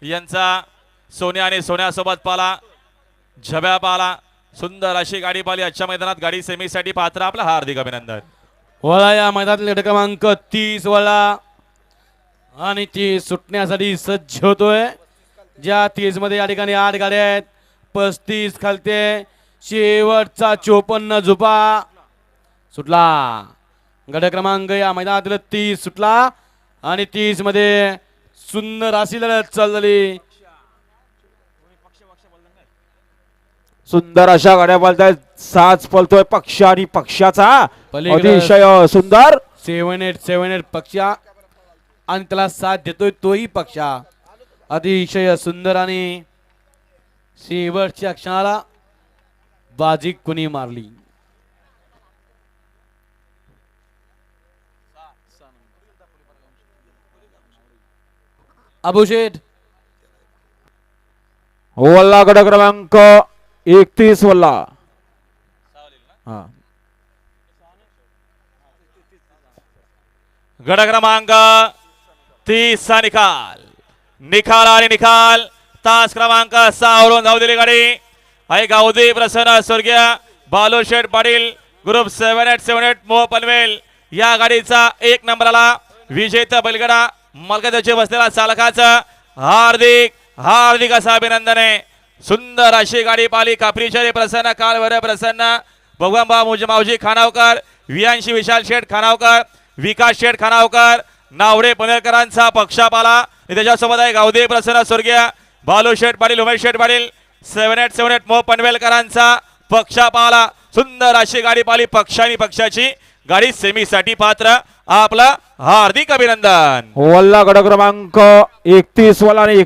यांचा सोन्या आणि सोन्यासोबत पाला झब्या पाला सुंदर अशी गाडी पाली आजच्या मैदानात गाडी सेमीसाठी पात्र आपलं हार्दिक अभिनंदन। वळा या मैदानातले गट क्रमांक 30 वळा आणि ती सुटण्यासाठी सज्ज होतोय। ज्या 30 मध्ये या ठिकाणी 8 गाड्या आहेत 35 खालते शेवटचा 54 झुपा सुटला। गट क्रमांक या मैदानातील 30 सुटला आणि 30 मध्ये सुंदर अशी लढत चालली। सुंदर अशा गाड्या पळतायत साच पळतोय पक्ष आणि पक्षाचा पलीकडे अतिशय सुंदर 787 पक्षा आणि त्याला साथ देतोय तोही पक्षा अतिशय सुंदर आणि शेवटच्या क्षणाला बाजी कुणी मारली। अबुशेठ वल्ला गट क्रमांक 31 वल्ला हा गट क्रमांक 30 चा निकाल आणि निकाल तास क्रमांक 6 वरून धावलेली गाडी आहे गावदी प्रसन्न स्वर्गीय बालूशेठ पाटील ग्रुप 7878 मोह पनवेल या गाडीचा 1 नंबरला विजेता बैलगाडा मालकाचे बसलेला चालकाचं हार्दिक हार्दिक असं अभिनंदन आहे। सुंदर अशी गाडी पाली कापरीचरे प्रसन्न काळभैरव प्रसन्न भगवानबा मावजी खानावकर वियांशी विशाल शेठ खानावकर विकास शेठ खानावकर नावडे पनवेलकरांचा पक्षा पाला त्याच्यासोबत आहे गावदे प्रसन्न स्वर्गीय बालू शेठ पाटील उमेश शेठ पाटील 7878 मोह पनवेलकरांचा पक्षा पाला। सुंदर अशी गाडी पाली पक्षानी पक्षाची गाडी सेमीसाठी पात्र आपलं हार्दिक अभिनंदन। वल्ला गट क्रमांक 31 वल्ला आणि